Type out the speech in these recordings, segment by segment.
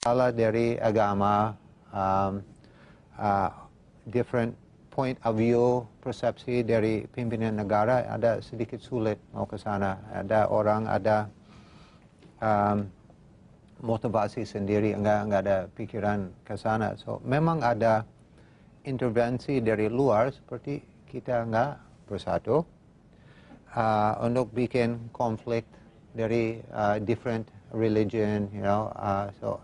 Salah dari agama, different point of view, persepsi dari pimpinan negara ada sedikit sulit mau ke sana. Ada orang ada motivasi sendiri, enggak ada pikiran ke sana. So memang ada intervensi dari luar seperti kita enggak bersatu untuk bikin konflik dari different religion, so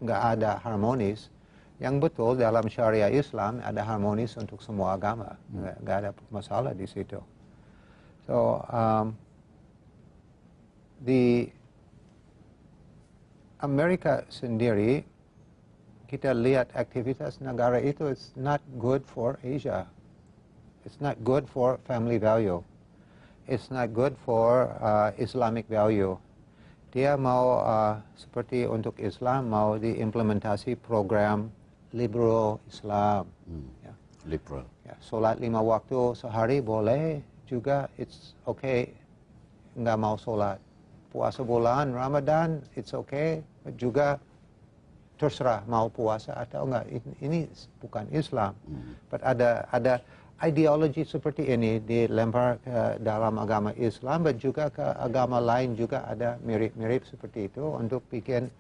nggak ada harmonis. Yang betul dalam syariah Islam ada harmonis untuk semua agama, nggak ada masalah di situ. So di Amerika sendiri kita lihat aktivitas negara itu, it's not good for Asia, it's not good for family value, it's not good for Islamic value. Dia mau seperti untuk Islam mau diimplementasi program liberal Islam. Ya. Liberal. Ya, solat 5 waktu sehari boleh juga, it's okay. Nggak mau solat. Puasa bulan Ramadan, it's okay. Juga terserah mau puasa atau enggak. Ini bukan Islam. But ada ideologi seperti ini dilempar ke dalam agama Islam, dan juga ke agama lain juga ada mirip-mirip seperti itu untuk bikin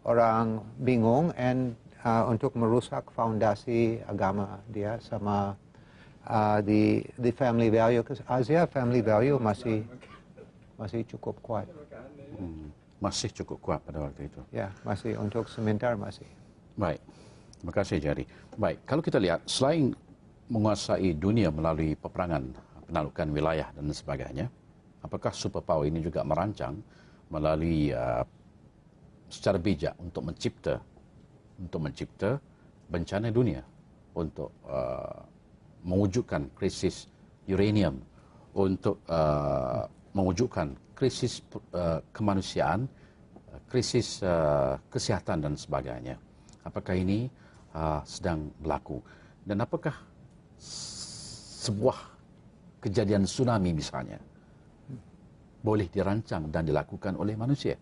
orang bingung and untuk merusak fondasi agama dia sama di family value. Asia family value masih cukup kuat. Masih cukup kuat pada waktu itu. Ya, masih untuk sementara masih. Baik, terima kasih Jari. Baik, kalau kita lihat selain menguasai dunia melalui peperangan, penaklukan wilayah dan sebagainya, apakah superpower ini juga merancang melalui secara bijak untuk mencipta bencana dunia, untuk mewujudkan krisis uranium, untuk mewujudkan krisis kemanusiaan, krisis kesihatan dan sebagainya. Apakah ini sedang berlaku? Dan apakah sebuah kejadian tsunami misalnya boleh dirancang dan dilakukan oleh manusia?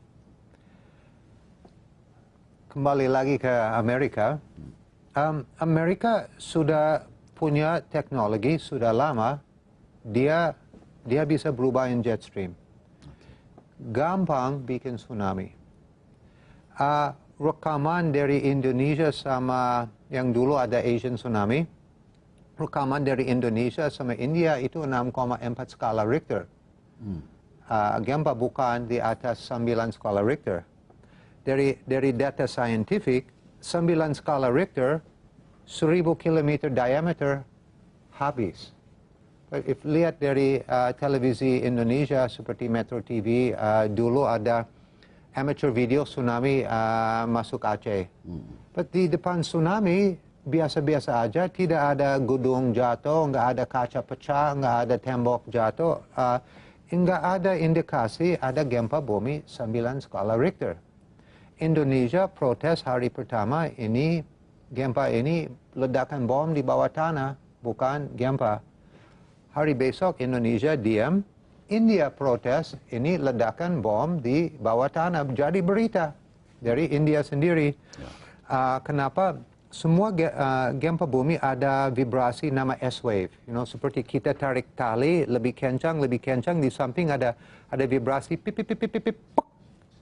Kembali lagi ke Amerika. Amerika sudah punya teknologi sudah lama. Dia bisa berubahin jet stream. Gampang bikin tsunami. Rekaman dari Indonesia sama yang dulu ada Asian tsunami. Rekaman dari Indonesia sama India itu 6,4 skala Richter. Gempa bukan di atas 9 skala Richter. Dari data saintifik, 9 skala Richter, 1000 km diameter, habis. If lihat dari televisi Indonesia seperti Metro TV, dulu ada amateur video tsunami masuk Aceh. But di depan tsunami, biasa-biasa aja, tidak ada gedung jatuh, nggak ada kaca pecah, nggak ada tembok jatuh, nggak ada indikasi ada gempa bumi 9 skala Richter. Indonesia protes hari pertama ini, gempa ini ledakan bom di bawah tanah, bukan gempa. Hari besok Indonesia diam, India protes, ini ledakan bom di bawah tanah, jadi berita dari India sendiri. Kenapa? Semua gempa bumi ada vibrasi nama S-wave. Seperti kita tarik tali lebih kencang, di samping ada vibrasi pip pip pip pip pip,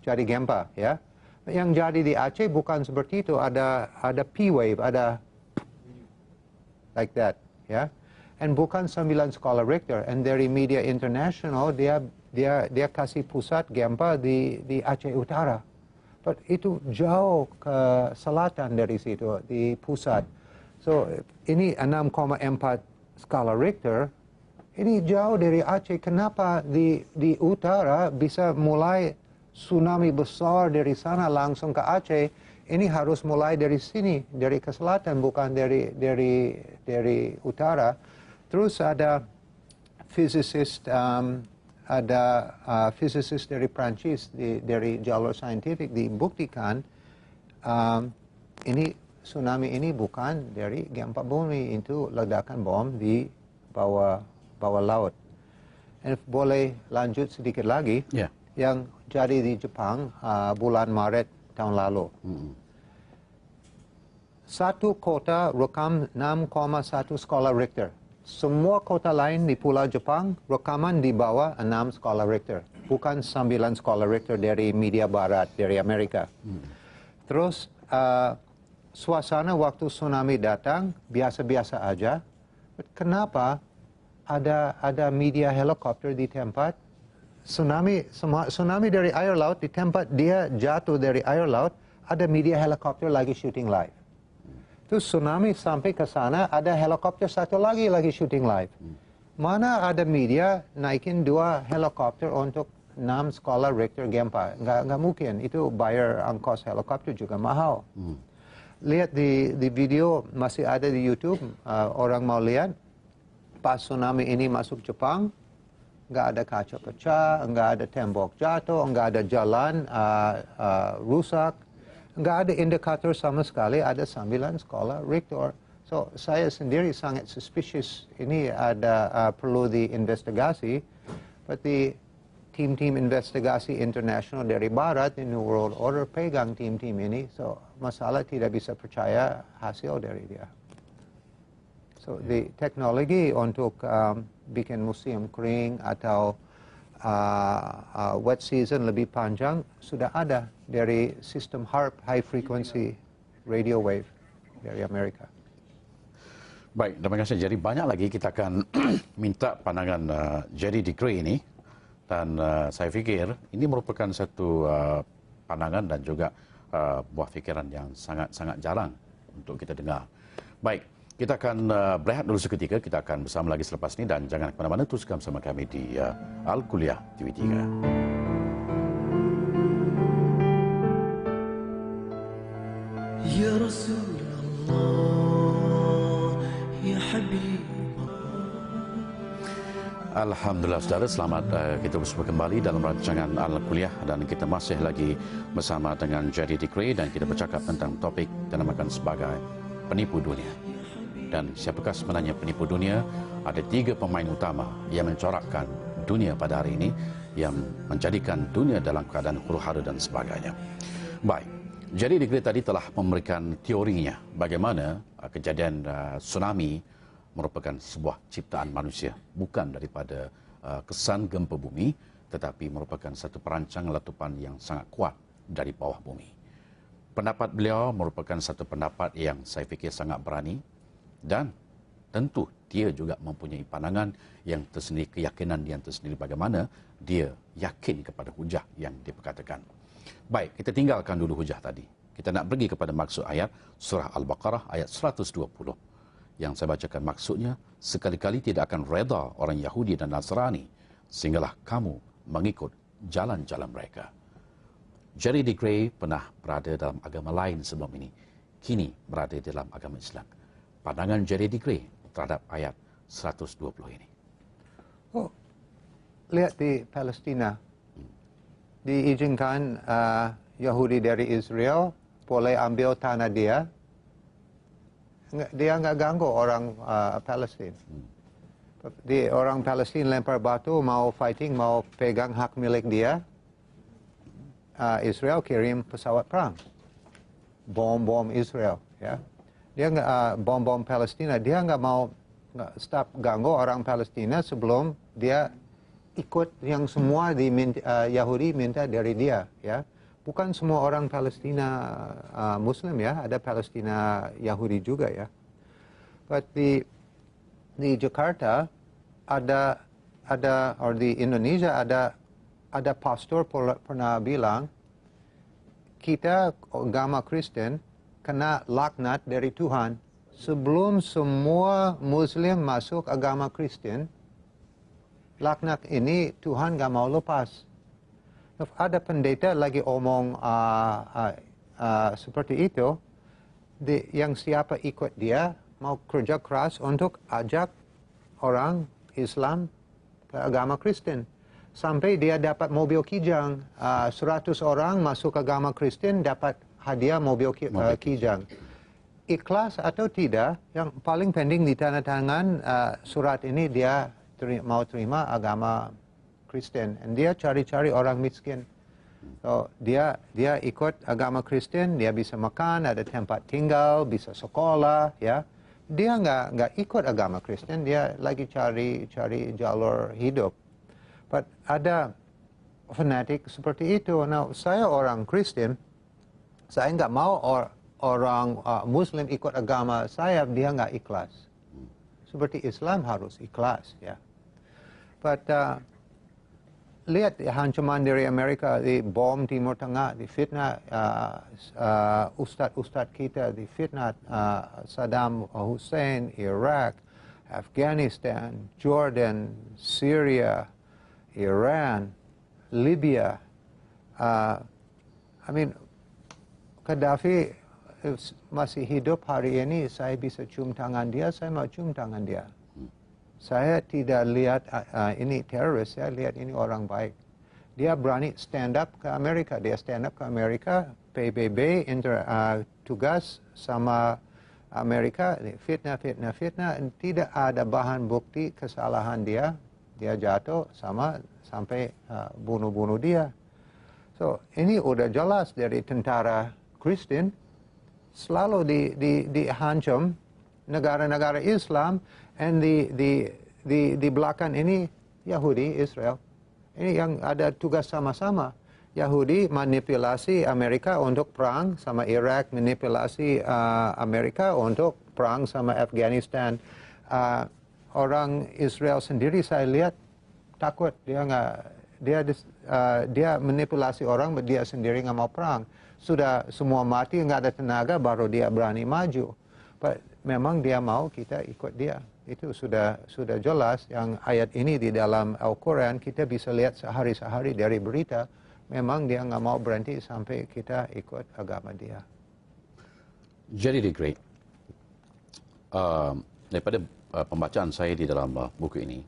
jadi gempa, ya. Yang jadi di Aceh bukan seperti itu, ada P-wave, ada like that, ya. And bukan 9 skala Richter. And dari media internasional dia kasih pusat gempa di Aceh Utara. But itu jauh ke selatan dari situ, di pusat. So, ini 6,4 skala Richter, ini jauh dari Aceh. Kenapa di utara bisa mulai tsunami besar dari sana langsung ke Aceh? Ini harus mulai dari sini, dari ke selatan, bukan dari utara. Terus ada physicist, physicist dari Prancis, dari jalur saintifik dibuktikan ini tsunami ini bukan dari gempa bumi, itu ledakan bom di bawah laut. And boleh lanjut sedikit lagi, yang jadi di Jepang bulan Maret tahun lalu. satu kota rekam 6,1 skala Richter. Semua kota lain di Pulau Jepang rekaman di bawah 6 skala Richter. Bukan 9 skala Richter dari media barat, dari Amerika. Terus suasana waktu tsunami datang biasa-biasa aja. Kenapa ada media helikopter di tempat tsunami dari air laut, di tempat dia jatuh dari air laut, ada media helikopter lagi shooting live. Terus tsunami sampai ke sana, ada helikopter satu lagi shooting live. Mana ada media naikin 2 helikopter untuk 6 skala Richter gempa? Nggak mungkin. Itu bayar ongkos helikopter juga mahal. Lihat di video masih ada di YouTube, orang mau lihat. Pas tsunami ini masuk Jepang, nggak ada kaca pecah, nggak ada tembok jatuh, nggak ada jalan rusak. Nggak ada indikator sama sekali ada 9 skala Richter. So, saya sendiri sangat suspicious. Ini ada perlu diinvestigasi. Tapi tim-tim investigasi internasional dari Barat, di New World Order, pegang tim-tim ini. So, masalah tidak bisa percaya hasil dari dia. So, di teknologi untuk bikin musim kering atau wet season lebih panjang sudah ada dari sistem HAARP, High Frequency Radio Wave dari Amerika. Baik, terima kasih. Jadi banyak lagi kita akan minta pandangan Jerry DeGray ini, dan saya fikir ini merupakan satu pandangan dan juga buah fikiran yang sangat jarang untuk kita dengar. Baik, kita akan berehat dulu seketika. Kita akan bersama lagi selepas ini, dan jangan ke mana-mana, teruskan bersama kami di Al-Kuliah TV3. Ya Rasulullah, Ya Habib. Alhamdulillah, saudara, selamat kita bersama kembali dalam rancangan Al-Kuliah, dan kita masih lagi bersama dengan Jerry DeGray, dan kita bercakap tentang topik dinamakan sebagai penipu dunia. Dan siapakah sebenarnya penipu dunia? Ada 3 pemain utama yang mencorakkan dunia pada hari ini, yang menjadikan dunia dalam keadaan huru-hara dan sebagainya. Baik, Jerry DeGray tadi telah memberikan teorinya bagaimana kejadian tsunami merupakan sebuah ciptaan manusia, bukan daripada kesan gempa bumi, tetapi merupakan satu perancang letupan yang sangat kuat dari bawah bumi. Pendapat beliau merupakan satu pendapat yang saya fikir sangat berani, dan tentu dia juga mempunyai pandangan yang tersendiri, keyakinan yang tersendiri bagaimana dia yakin kepada hujah yang diperkatakan. Baik, kita tinggalkan dulu hujah tadi. Kita nak pergi kepada maksud ayat surah Al-Baqarah ayat 120. Yang saya bacakan maksudnya, sekali-kali tidak akan reda orang Yahudi dan Nasrani sehinggalah kamu mengikut jalan-jalan mereka. Jerry DeGray pernah berada dalam agama lain sebelum ini, kini berada dalam agama Islam. Pandangan Jerry DeGray terhadap ayat 120 ini. Oh, lihat di Palestina. Diizinkan Yahudi dari Israel boleh ambil tanah dia. Dia nggak ganggu orang Palestin. Orang Palestin lempar batu, mau fighting, mau pegang hak milik dia. Israel kirim pesawat perang, bom Israel, ya. Dia nggak bom Palestina. Dia nggak mau stop ganggu orang Palestina sebelum dia ikut yang semua Yahudi minta dari dia, ya. Bukan semua orang Palestina Muslim, ya. Ada Palestina Yahudi juga, ya. But di Jakarta or di Indonesia ada pastor pernah bilang kita agama Kristen kena laknat dari Tuhan sebelum semua Muslim masuk agama Kristen. Laknat ini Tuhan gak mau lepas. Ada pendeta lagi omong seperti itu, yang siapa ikut dia mau kerja keras untuk ajak orang Islam ke agama Kristen. Sampai dia dapat mobil kijang, 100 orang masuk agama Kristen dapat hadiah mobil kijang. Ikhlas atau tidak, yang paling penting di tanda tangan surat ini dia mau terima agama Kristen. Dan dia cari-cari orang miskin. So dia ikut agama Kristen, dia bisa makan, ada tempat tinggal, bisa sekolah, ya. Dia nggak ikut agama Kristen, dia lagi cari jalur hidup. But ada fanatik seperti itu. Nah, saya orang Kristen, saya nggak mau orang Muslim ikut agama saya, dia nggak ikhlas. Seperti Islam harus ikhlas, ya. But lihat ancaman dari Amerika, di bom Timur Tengah, di fitnah ustadz-ustadz kita, di fitnah Saddam Hussein, Iraq, Afghanistan, Jordan, Syria, Iran, Libya. Gaddafi masih hidup hari ini, saya bisa cium tangan dia, saya mau cium tangan dia. Saya tidak lihat ini teroris, saya lihat ini orang baik. Dia berani stand up ke Amerika, dia stand up ke Amerika, PBB tugas sama Amerika, fitnah, tidak ada bahan bukti kesalahan dia jatuh sampai bunuh dia. So ini udah jelas dari tentara Kristen selalu dihancam negara-negara Islam. And di belakang ini Yahudi, Israel. Ini yang ada tugas sama-sama. Yahudi manipulasi Amerika untuk perang sama Irak, manipulasi Amerika untuk perang sama Afghanistan. Orang Israel sendiri saya lihat takut, dia manipulasi orang, dia sendiri nggak mau perang. Sudah semua mati, nggak ada tenaga, baru dia berani maju. But memang dia mau kita ikut dia. Itu sudah jelas, yang ayat ini di dalam Al-Quran kita bisa lihat sehari-hari dari berita, memang dia nggak mau berhenti sampai kita ikut agama dia. Jadi Great, daripada pembacaan saya di dalam buku ini,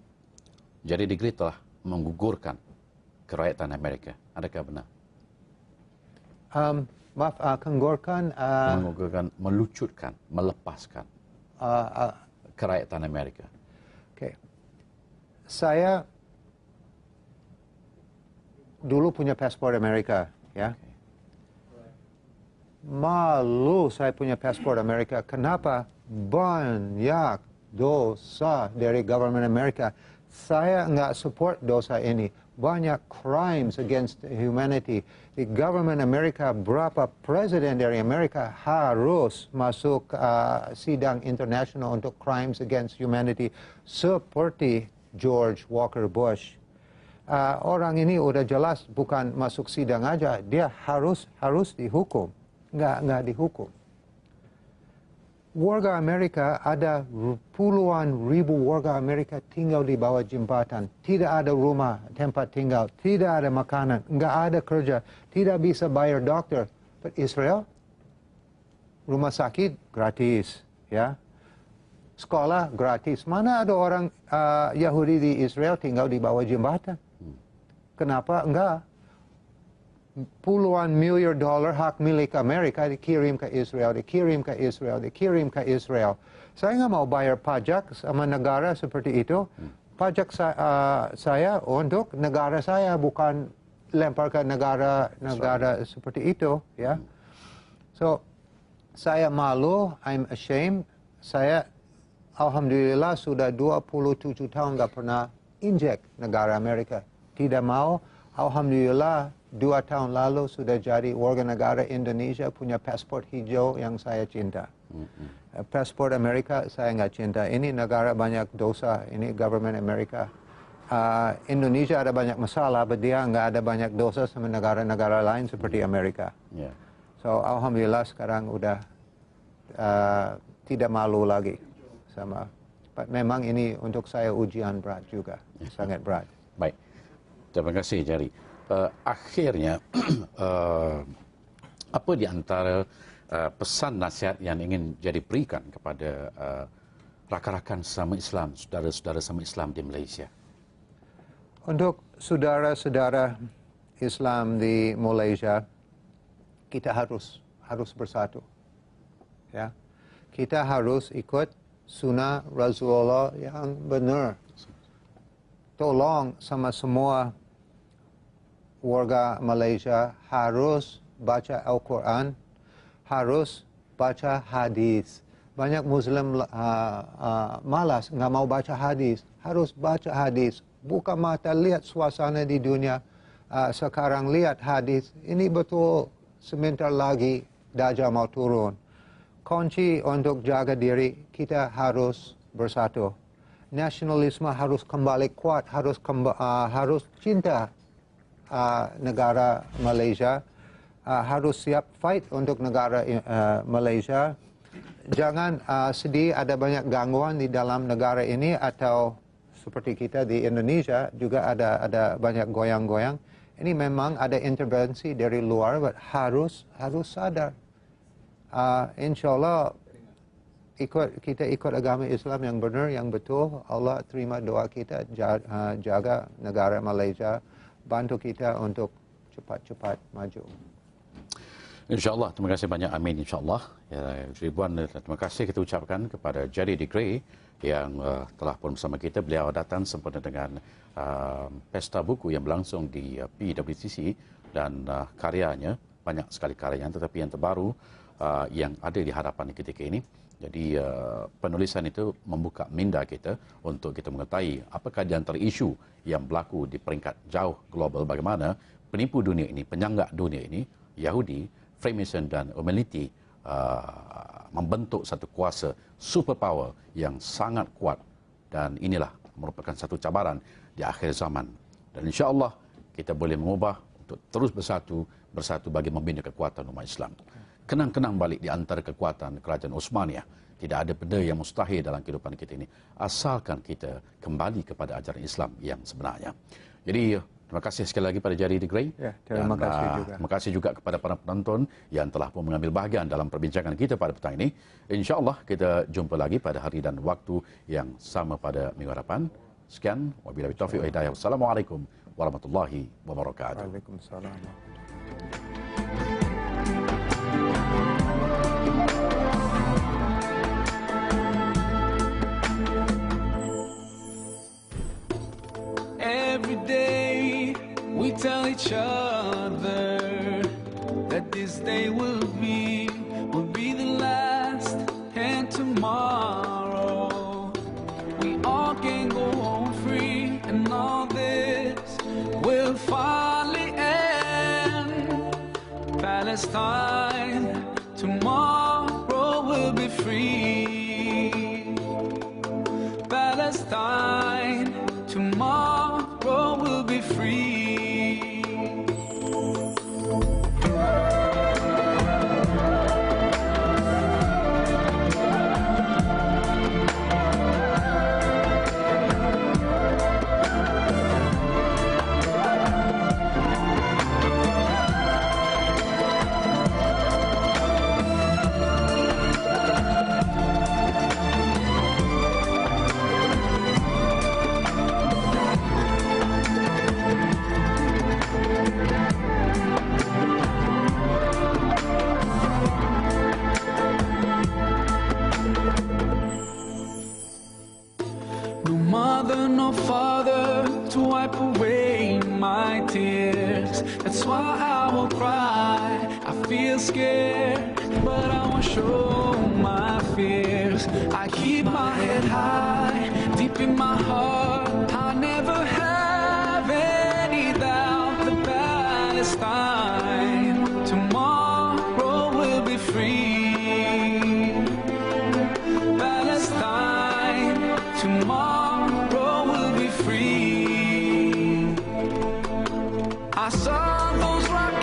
Jadi Great telah menggugurkan kerakyatan Amerika. Adakah benar? Menggugurkan, melucutkan, melepaskan kerakyatan Amerika. Okay. Saya dulu punya paspor Amerika, ya. Okay. Malu saya punya paspor Amerika. Kenapa? Banyak dosa dari government Amerika. Saya nggak support dosa ini. Banyak crimes against humanity. Di government Amerika, berapa presiden dari Amerika harus masuk sidang internasional untuk crimes against humanity, seperti George Walker Bush. Orang ini udah jelas bukan masuk sidang aja, dia harus dihukum, nggak dihukum. Warga Amerika, ada puluhan ribu warga Amerika tinggal di bawah jembatan. Tidak ada rumah, tempat tinggal, tidak ada makanan, nggak ada kerja, tidak bisa bayar dokter. But Israel, rumah sakit gratis, ya. Sekolah gratis. Mana ada orang Yahudi di Israel tinggal di bawah jembatan? Kenapa enggak? Puluhan miliar dolar hak milik Amerika dikirim ke Israel, dikirim ke Israel. Saya nggak mau bayar pajak sama negara seperti itu. Pajak saya untuk negara saya, bukan lempar ke negara seperti itu, ya. So, saya malu, I'm ashamed. Saya, alhamdulillah, sudah 27 tahun nggak pernah injek negara Amerika. Tidak mau, alhamdulillah, 2 tahun lalu sudah jadi warga negara Indonesia, punya paspor hijau yang saya cinta. Paspor Amerika saya nggak cinta. Ini negara banyak dosa, ini government Amerika. Indonesia ada banyak masalah, tapi dia nggak ada banyak dosa sama negara-negara lain seperti Amerika. Yeah. So alhamdulillah sekarang udah tidak malu lagi sama. Memang ini untuk saya ujian berat juga, sangat berat. Baik, terima kasih Jari. Akhirnya, apa di antara pesan nasihat yang ingin Jari berikan kepada rakan-rakan sesama Islam, saudara-saudara sesama Islam di Malaysia? Untuk saudara-saudara Islam di Malaysia, kita harus bersatu, ya. Kita harus ikut sunnah Rasulullah yang benar. Tolong sama semua warga Malaysia harus baca Al-Quran, harus baca hadis. Banyak Muslim malas, nggak mau baca hadis. Harus baca hadis. Buka mata, lihat suasana di dunia. Sekarang lihat hadis. Ini betul sebentar lagi Dajjal mau turun. Kunci untuk jaga diri, kita harus bersatu. Nasionalisme harus kembali kuat, harus cinta negara Malaysia, harus siap fight untuk negara Malaysia. Jangan sedih ada banyak gangguan di dalam negara ini, atau seperti kita di Indonesia juga ada banyak goyang-goyang. Ini memang ada intervensi dari luar, but harus sadar. InsyaAllah kita ikut agama Islam yang benar, yang betul. Allah terima doa kita, jaga negara Malaysia, bantu kita untuk cepat-cepat maju. InsyaAllah, terima kasih banyak. Amin, insyaAllah. Ya, ribuan terima kasih kita ucapkan kepada Jerry de Grey yang telah pun bersama kita. Beliau datang sempena dengan pesta buku yang berlangsung di PWTC, dan karyanya, banyak sekali karyanya, tetapi yang terbaru yang ada di hadapan ketika ini. Jadi penulisan itu membuka minda kita untuk kita mengetahui apakah di antara isu yang berlaku di peringkat jauh global, bagaimana penipu dunia ini, penyanggak dunia ini, Yahudi, Freemason dan Illuminati membentuk satu kuasa superpower yang sangat kuat, dan inilah merupakan satu cabaran di akhir zaman. Dan insya-Allah kita boleh mengubah untuk terus bersatu bagi membina kekuatan umat Islam. Kenang-kenang balik di antara kekuatan kerajaan Osmaniyah. Tidak ada benda yang mustahil dalam kehidupan kita ini, asalkan kita kembali kepada ajaran Islam yang sebenarnya. Jadi terima kasih sekali lagi pada Jerry de Grey. Ya, terima kasih juga. Terima kasih juga kepada para penonton yang telah pun mengambil bahagian dalam perbincangan kita pada petang ini. InsyaAllah kita jumpa lagi pada hari dan waktu yang sama pada minggu hadapan. Sekian, wabillahi taufiq wa hidayah. Wassalamualaikum warahmatullahi wabarakatuh. Waalaikumsalam. Every day we tell each other that this day will be the last, and tomorrow we all can go home free, and all this will finally end. Palestine, tomorrow will be free. Palestine, tomorrow will be free. No mother, no father to wipe away my tears. That's why I will cry. I feel scared, but I won't show my fears. I keep my head high, deep in my heart. I never have any doubt that Palestine, tomorrow will be free. Palestine, tomorrow will be free. I saw those rockets